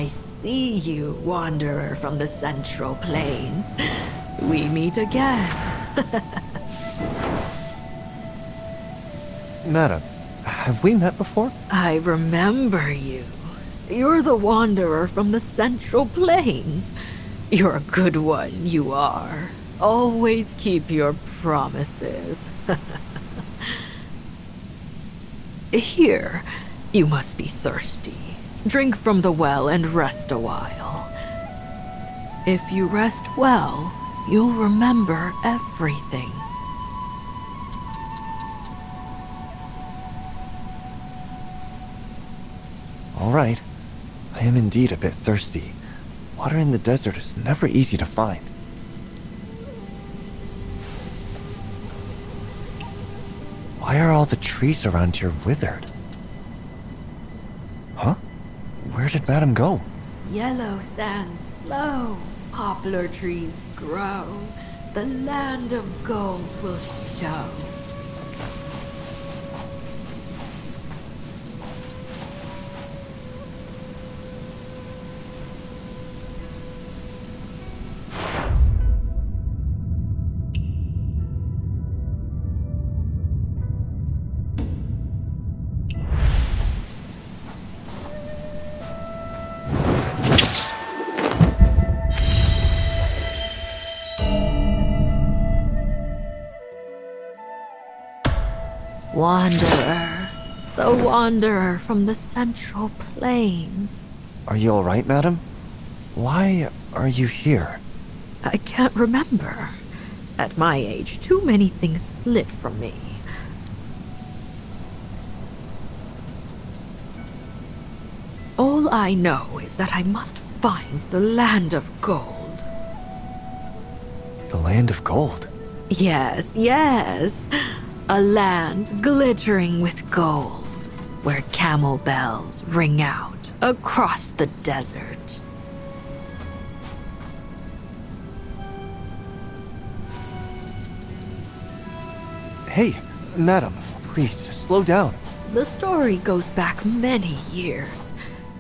I see you, wanderer from the Central Plains. We meet again. Madam, have we met before? I remember you. You're the wanderer from the Central Plains. You're a good one, you are. Always keep your promises. Here, you must be thirsty. Drink from the well and rest a while. If you rest well, you'll remember everything. All right. I am indeed a bit thirsty. Water in the desert is never easy to find. Why are all the trees around here withered? Huh? Where did Madam go? Yellow sands flow, poplar trees grow, the land of gold will show. Wanderer, the wanderer from the Central Plains. Are you all right, Madam? Why are you here? I can't remember. At my age, too many things slip from me. All I know is that I must find the land of gold. The land of gold. Yes, yes. A land glittering with gold, where camel bells ring out across the desert. Hey, Madam, please, slow down. The story goes back many years.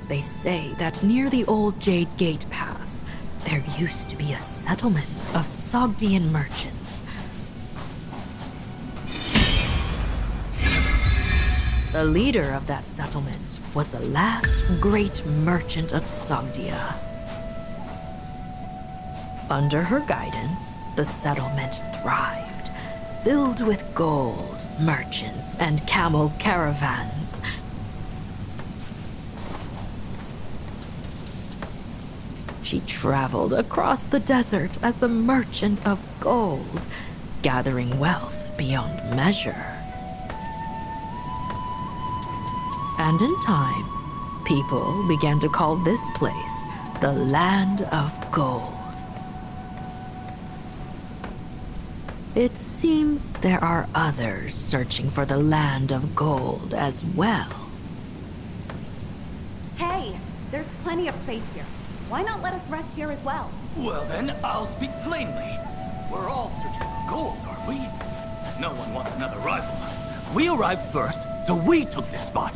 They say that near the old Jade Gate Pass, there used to be a settlement of Sogdian merchants. The leader of that settlement was the last great merchant of Sogdia. Under her guidance, the settlement thrived, filled with gold, merchants, and camel caravans. She traveled across the desert as the merchant of gold, gathering wealth beyond measure. And in time, people began to call this place the Land of Gold. It seems there are others searching for the Land of Gold as well. Hey, there's plenty of space here. Why not let us rest here as well? Well then, I'll speak plainly. We're all searching for gold, aren't we? No one wants another rival. We arrived first, so we took this spot.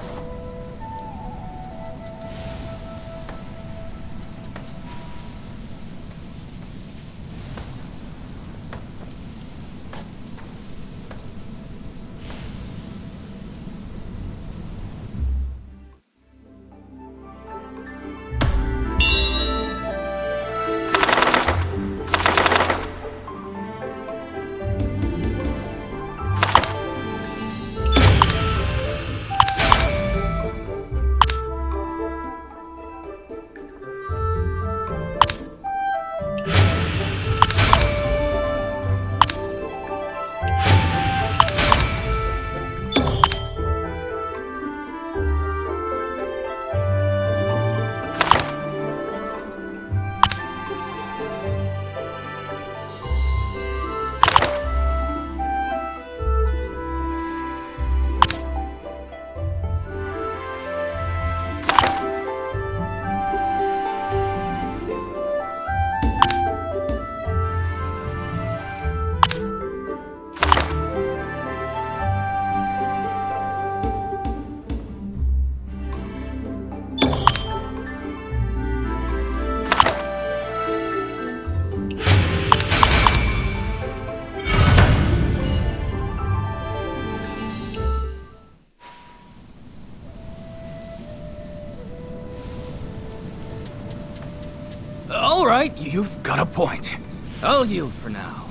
got a point. I'll yield for now.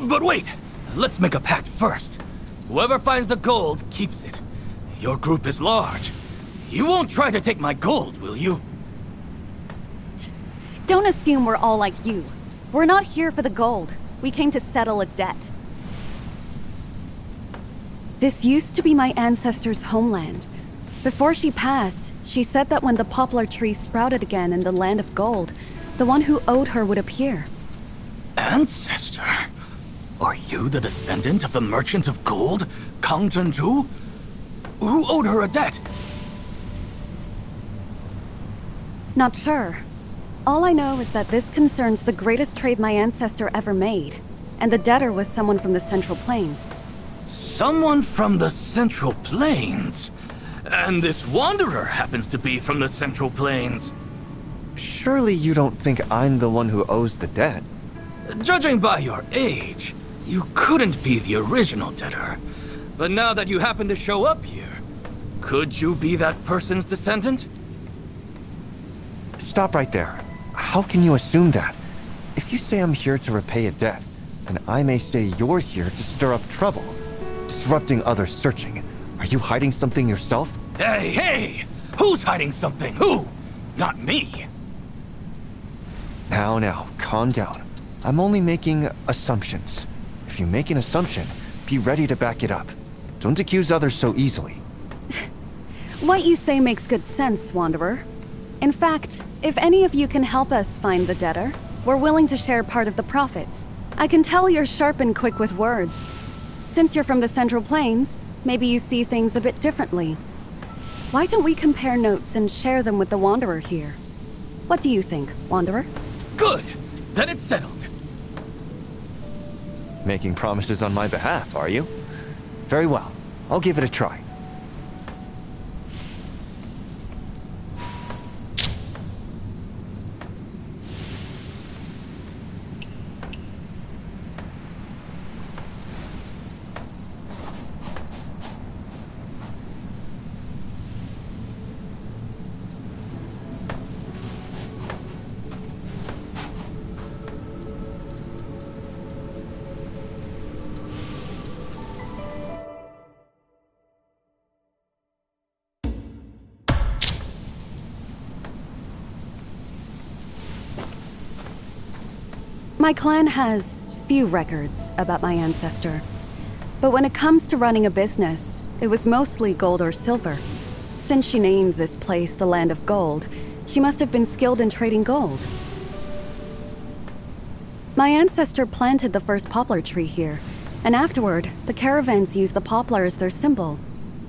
But wait! Let's make a pact first. Whoever finds the gold keeps it. Your group is large. You won't try to take my gold, will you? Don't assume we're all like you. We're not here for the gold. We came to settle a debt. This used to be my ancestor's homeland. Before she passed, she said that when the poplar tree sprouted again in the land of gold, the one who owed her would appear. Ancestor? Are you the descendant of the merchant of gold, Kang Zhenju? Who owed her a debt? Not sure. All I know is that this concerns the greatest trade my ancestor ever made, and the debtor was someone from the Central Plains. Someone from the Central Plains? And this wanderer happens to be from the Central Plains. Surely you don't think I'm the one who owes the debt? Judging by your age, you couldn't be the original debtor. But now that you happen to show up here, could you be that person's descendant? Stop right there. How can you assume that? If you say I'm here to repay a debt, then I may say you're here to stir up trouble, disrupting others searching. Are you hiding something yourself? Hey, hey! Who's hiding something? Who? Not me. Now, calm down. I'm only making assumptions. If you make an assumption, be ready to back it up. Don't accuse others so easily. What you say makes good sense, Wanderer. In fact, if any of you can help us find the debtor, we're willing to share part of the profits. I can tell you're sharp and quick with words. Since you're from the Central Plains, maybe you see things a bit differently. Why don't we compare notes and share them with the Wanderer here? What do you think, Wanderer? Good! Then it's settled. Making promises on my behalf, are you? Very well. I'll give it a try. My clan has few records about my ancestor. But when it comes to running a business, it was mostly gold or silver. Since she named this place the Land of Gold, she must have been skilled in trading gold. My ancestor planted the first poplar tree here, and afterward, the caravans used the poplar as their symbol.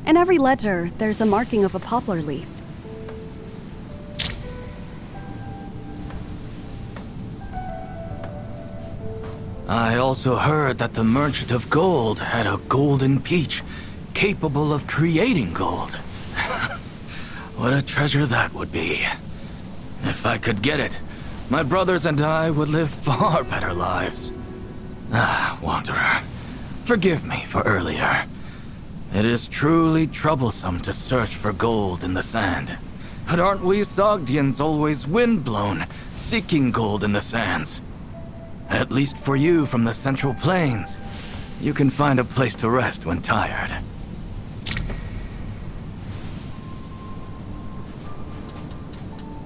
In every ledger, there's a marking of a poplar leaf. I also heard that the Merchant of Gold had a golden peach capable of creating gold. What a treasure that would be. If I could get it, my brothers and I would live far better lives. Ah, Wanderer, forgive me for earlier. It is truly troublesome to search for gold in the sand. But aren't we Sogdians always windblown, seeking gold in the sands? At least for you from the Central Plains, you can find a place to rest when tired.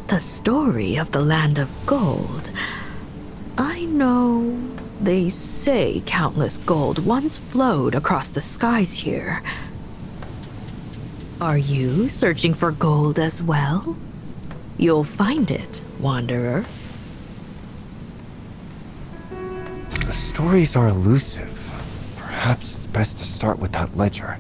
The story of the Land of Gold. I know they say countless gold once flowed across the skies here. Are you searching for gold as well? You'll find it, Wanderer. The stories are elusive. Perhaps it's best to start with that ledger.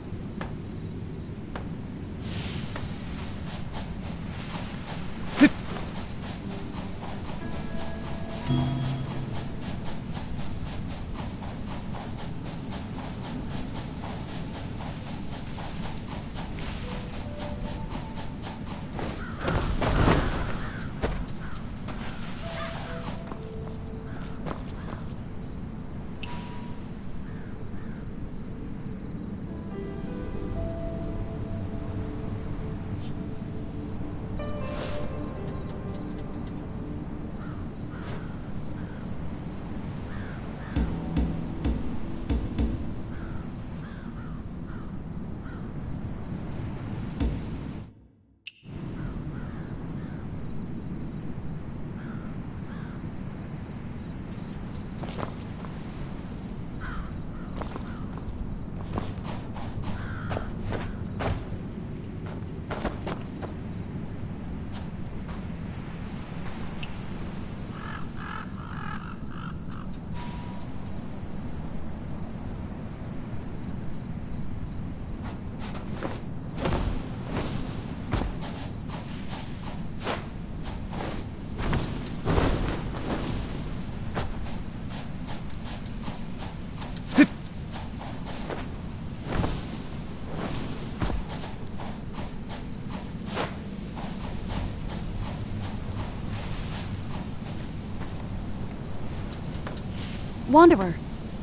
Wanderer,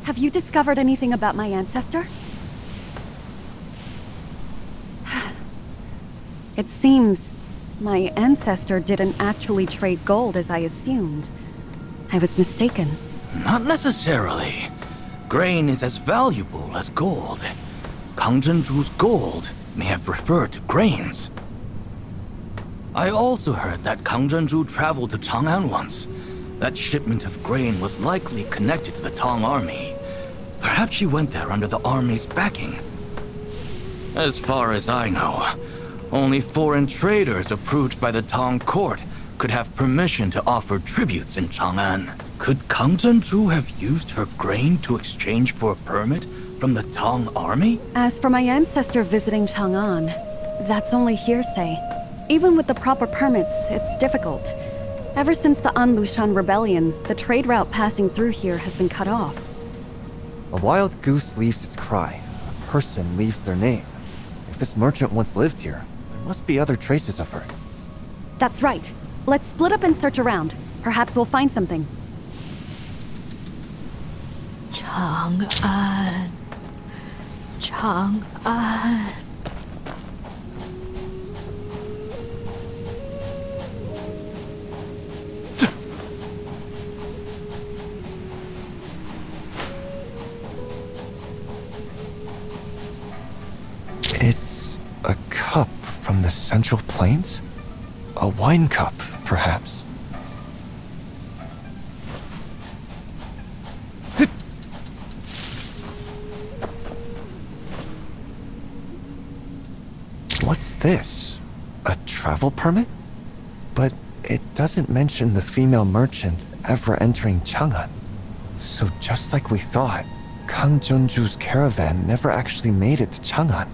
have you discovered anything about my ancestor? It seems my ancestor didn't actually trade gold as I assumed. I was mistaken. Not necessarily. Grain is as valuable as gold. Kang Zhenju's gold may have referred to grains. I also heard that Kang Zhenju traveled to Chang'an once. That shipment of grain was likely connected to the Tang army. Perhaps she went there under the army's backing. As far as I know, only foreign traders approved by the Tang court could have permission to offer tributes in Chang'an. Could Kang Zhenju have used her grain to exchange for a permit from the Tang army? As for my ancestor visiting Chang'an, that's only hearsay. Even with the proper permits, it's difficult. Ever since the An Lushan rebellion, the trade route passing through here has been cut off. A wild goose leaves its cry. A person leaves their name. If this merchant once lived here, there must be other traces of her. That's right. Let's split up and search around. Perhaps we'll find something. Chang'an. Chang'an. It's a cup from the Central Plains? A wine cup, perhaps. What's this? A travel permit? But it doesn't mention the female merchant ever entering Chang'an. So just like we thought, Kang Zhenju's caravan never actually made it to Chang'an.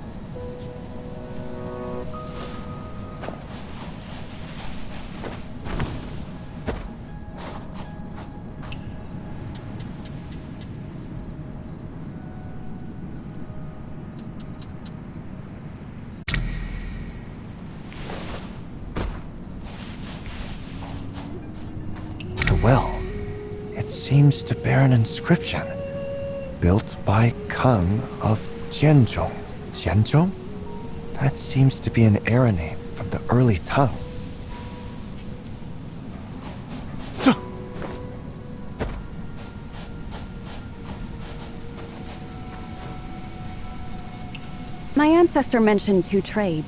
Well, it seems to bear an inscription. Built by Kang of Jianzhong. Jianzhong? That seems to be an era name from the early Tang. My ancestor mentioned two trades.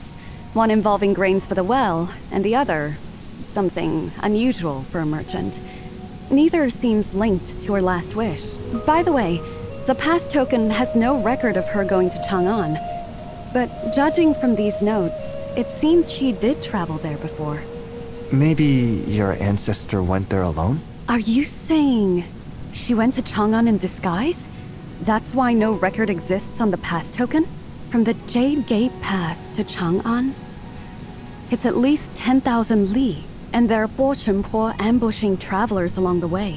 One involving grains for the well, and the other, something unusual for a merchant. Neither seems linked to her last wish. By the way, the pass token has no record of her going to Chang'an. But judging from these notes, it seems she did travel there before. Maybe your ancestor went there alone? Are you saying she went to Chang'an in disguise? That's why no record exists on the pass token? From the Jade Gate Pass to Chang'an? It's at least 10,000 li, and there are Bo Chunpo ambushing travelers along the way.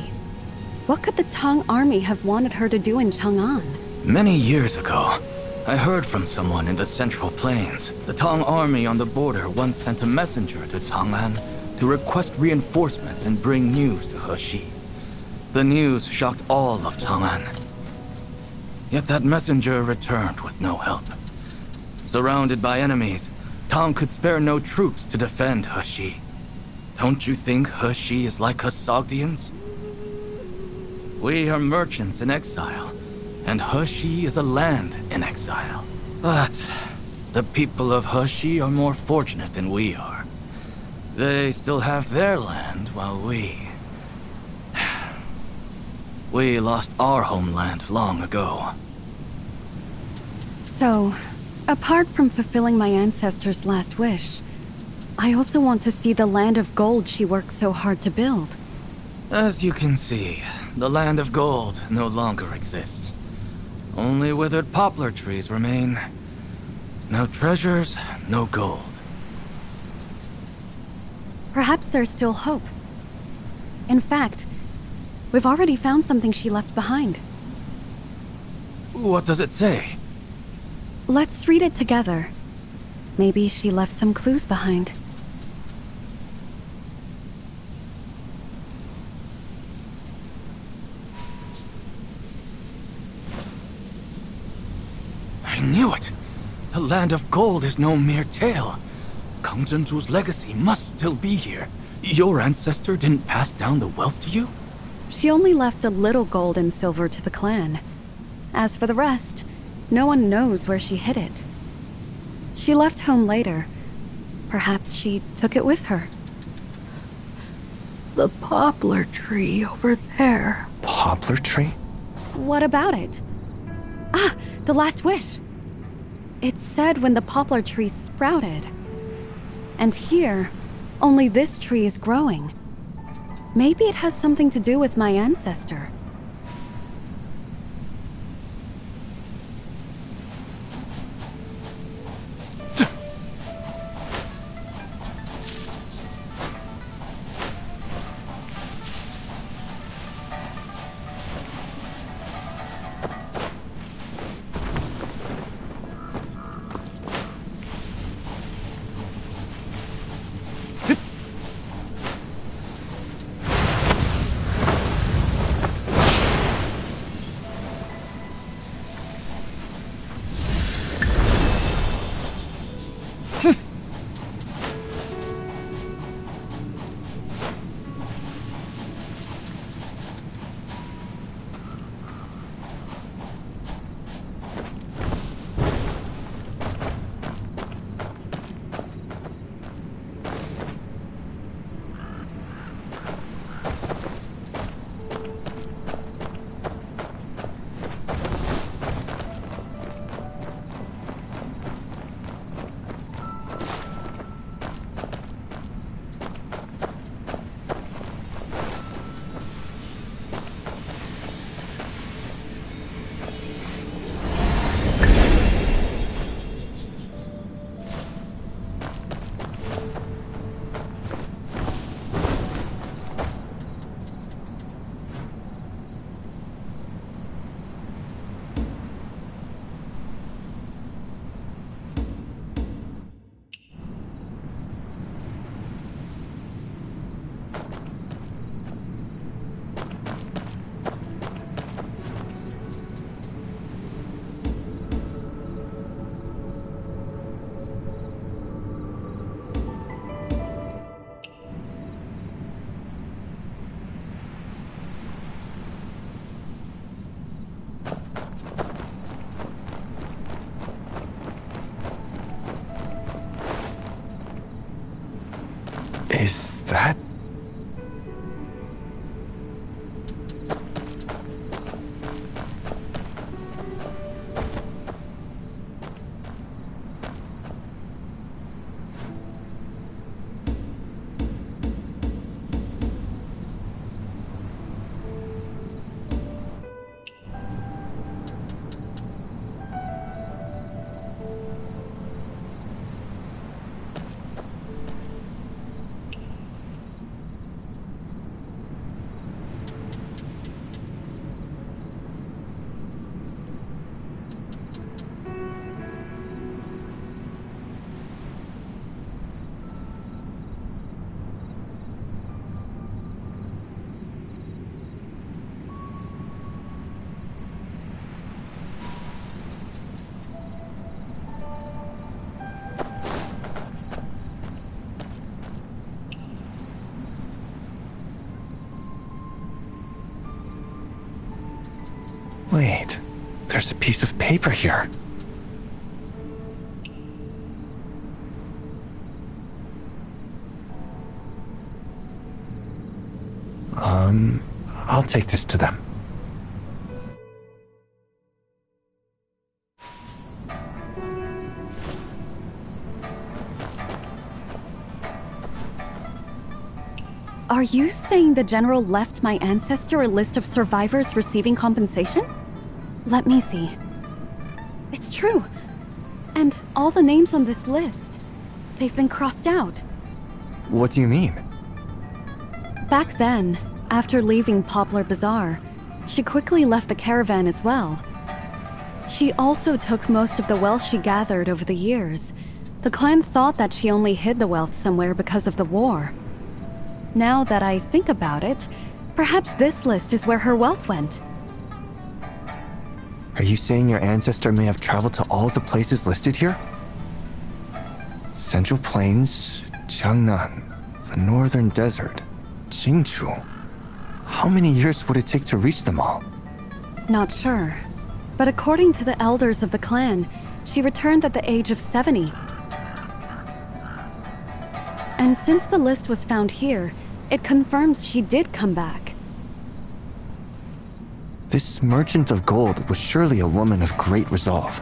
What could the Tang army have wanted her to do in Chang'an? Many years ago, I heard from someone in the Central Plains. The Tang army on the border once sent a messenger to Chang'an to request reinforcements and bring news to He Shi. The news shocked all of Chang'an. Yet that messenger returned with no help. Surrounded by enemies, Tang could spare no troops to defend He Shi. Don't you think He Shi is like us Sogdians? We are merchants in exile, and He Shi is a land in exile. But the people of He Shi are more fortunate than we are. They still have their land, while we lost our homeland long ago. So, apart from fulfilling my ancestor's last wish, I also want to see the land of gold she worked so hard to build. As you can see, the land of gold no longer exists. Only withered poplar trees remain. No treasures, no gold. Perhaps there's still hope. In fact, we've already found something she left behind. What does it say? Let's read it together. Maybe she left some clues behind. knew it! The Land of Gold is no mere tale. Kang Zhenzu's legacy must still be here. Your ancestor didn't pass down the wealth to you? She only left a little gold and silver to the clan. As for the rest, no one knows where she hid it. She left home later. Perhaps she took it with her. The poplar tree over there. Poplar tree? What about it? Ah, the last wish. It said when the poplar tree sprouted. And here, only this tree is growing. Maybe it has something to do with my ancestor. Is that... Wait, there's a piece of paper here. I'll take this to them. Are you saying the general left my ancestor a list of survivors receiving compensation? Let me see. It's true. And all the names on this list, they've been crossed out. What do you mean? Back then, after leaving Poplar Bazaar, she quickly left the caravan as well. She also took most of the wealth she gathered over the years. The clan thought that she only hid the wealth somewhere because of the war. Now that I think about it, perhaps this list is where her wealth went. Are you saying your ancestor may have traveled to all the places listed here? Central Plains, Jiangnan, the Northern Desert, Jingchu. How many years would it take to reach them all? Not sure. But according to the elders of the clan, she returned at the age of 70. And since the list was found here, it confirms she did come back. This merchant of gold was surely a woman of great resolve.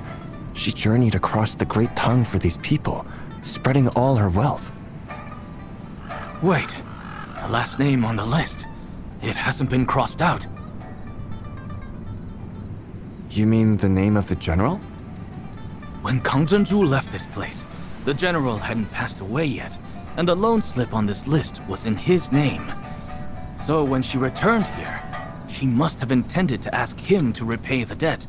She journeyed across the Great Tongue for these people, spreading all her wealth. Wait, the last name on the list. It hasn't been crossed out. You mean the name of the general? When Kang Zhenju left this place, the general hadn't passed away yet, and the loan slip on this list was in his name. So when she returned here, she must have intended to ask him to repay the debt.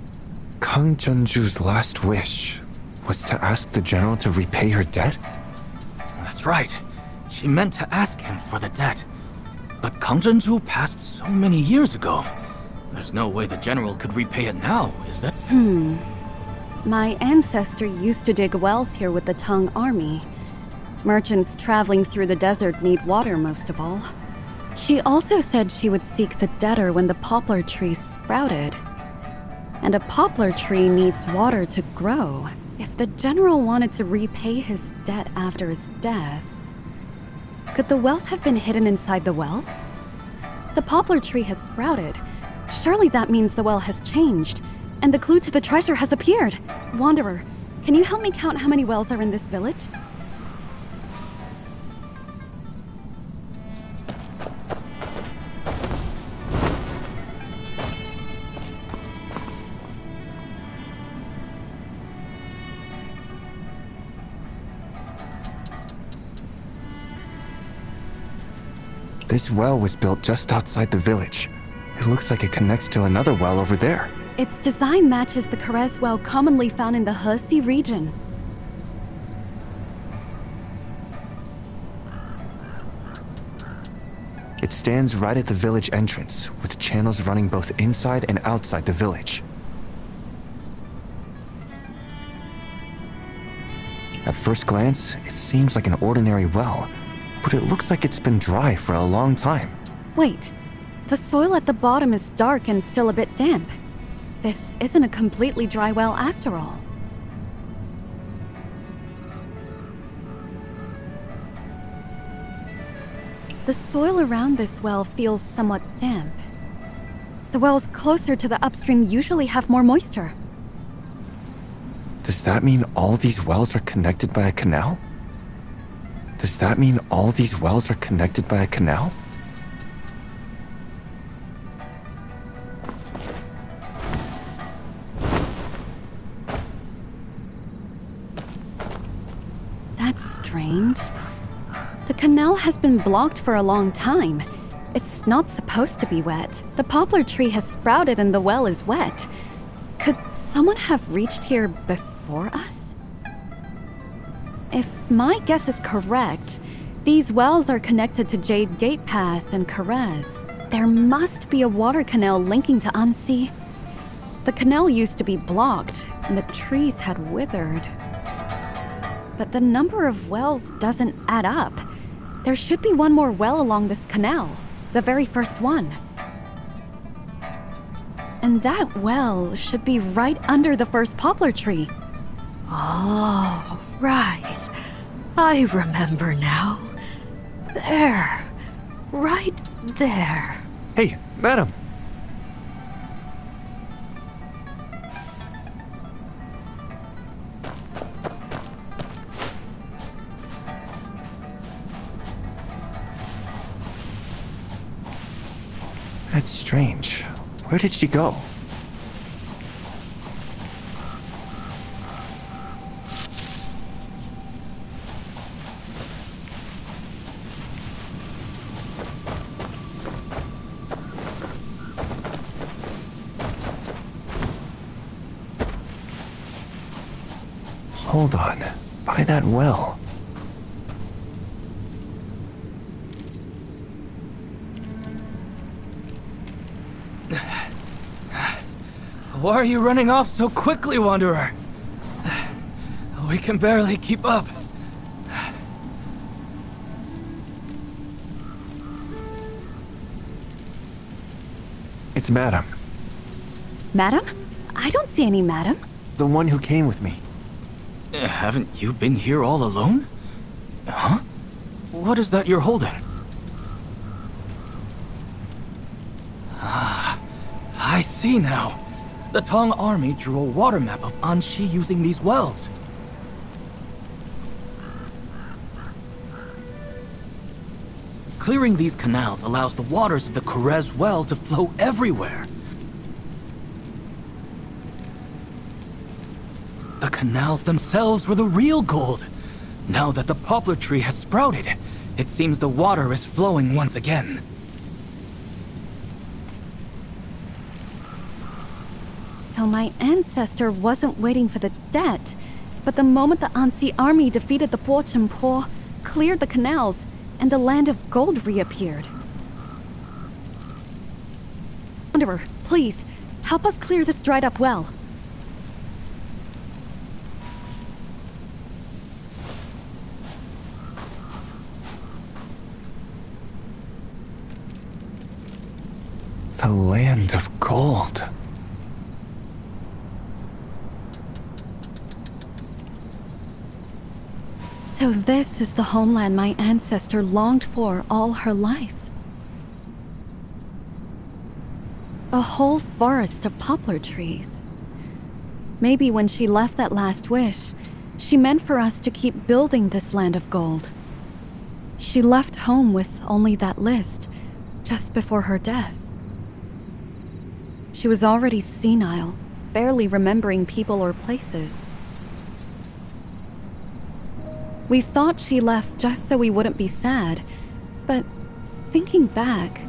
Kang Zhenju's last wish was to ask the general to repay her debt? That's right. She meant to ask him for the debt. But Kang Zhenju passed so many years ago. There's no way the general could repay it now, is there? My ancestor used to dig wells here with the Tang army. Merchants traveling through the desert need water most of all. She also said she would seek the debtor when the poplar tree sprouted. And a poplar tree needs water to grow. If the general wanted to repay his debt after his death, could the wealth have been hidden inside the well? The poplar tree has sprouted. Surely that means the well has changed, and the clue to the treasure has appeared. Wanderer, can you help me count how many wells are in this village? This well was built just outside the village. It looks like it connects to another well over there. Its design matches the Karez well commonly found in the Hesi region. It stands right at the village entrance, with channels running both inside and outside the village. At first glance, it seems like an ordinary well, but it looks like it's been dry for a long time. Wait, the soil at the bottom is dark and still a bit damp. This isn't a completely dry well after all. The soil around this well feels somewhat damp. The wells closer to the upstream usually have more moisture. Does that mean all these wells are connected by a canal? Does that mean all these wells are connected by a canal? That's strange. The canal has been blocked for a long time. It's not supposed to be wet. The poplar tree has sprouted and the well is wet. Could someone have reached here before us? If my guess is correct, these wells are connected to Jade Gate Pass and Karez. There must be a water canal linking to Anxi. The canal used to be blocked, and the trees had withered. But the number of wells doesn't add up. There should be one more well along this canal, the very first one. And that well should be right under the first poplar tree. Oh, right. I remember now. There. Right there. Hey, madam! That's strange. Where did she go? Hold on. By that well. Why are you running off so quickly, Wanderer? We can barely keep up. It's Madam. Madam? I don't see any madam. The one who came with me. Haven't you been here all alone? Huh? What is that you're holding? Ah, I see now. The Tong army drew a water map of Anxi using these wells. Clearing these canals allows the waters of the Kurez well to flow everywhere. The canals themselves were the real gold. Now that the poplar tree has sprouted, it seems the water is flowing once again. So my ancestor wasn't waiting for the debt, but the moment the Anxi army defeated the Po Chen Po, cleared the canals, and the land of gold reappeared. Wanderer, please, help us clear this dried up well. The land of gold. So this is the homeland my ancestor longed for all her life. A whole forest of poplar trees. Maybe when she left that last wish, she meant for us to keep building this land of gold. She left home with only that list, just before her death. She was already senile, barely remembering people or places. We thought she left just so we wouldn't be sad, but thinking back,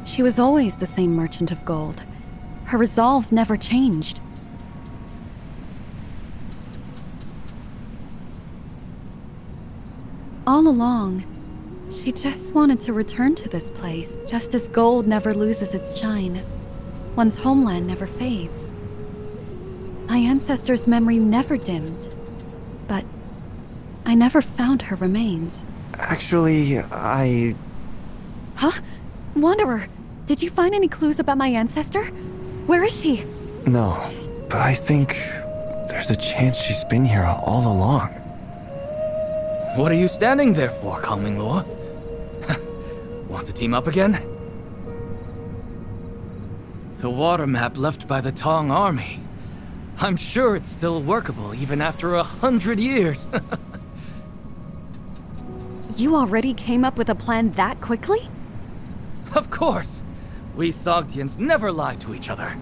she was always the same merchant of gold. Her resolve never changed. All along, she just wanted to return to this place, just as gold never loses its shine. One's homeland never fades. My ancestor's memory never dimmed, but I never found her remains. Actually, Huh? Wanderer, did you find any clues about my ancestor? Where is she? No, but I think there's a chance she's been here all along. What are you standing there for, Kangming Luo? Want to team up again? The water map left by the Tong army. I'm sure it's still workable even after 100 years. You already came up with a plan that quickly? Of course. We Sogdians never lie to each other.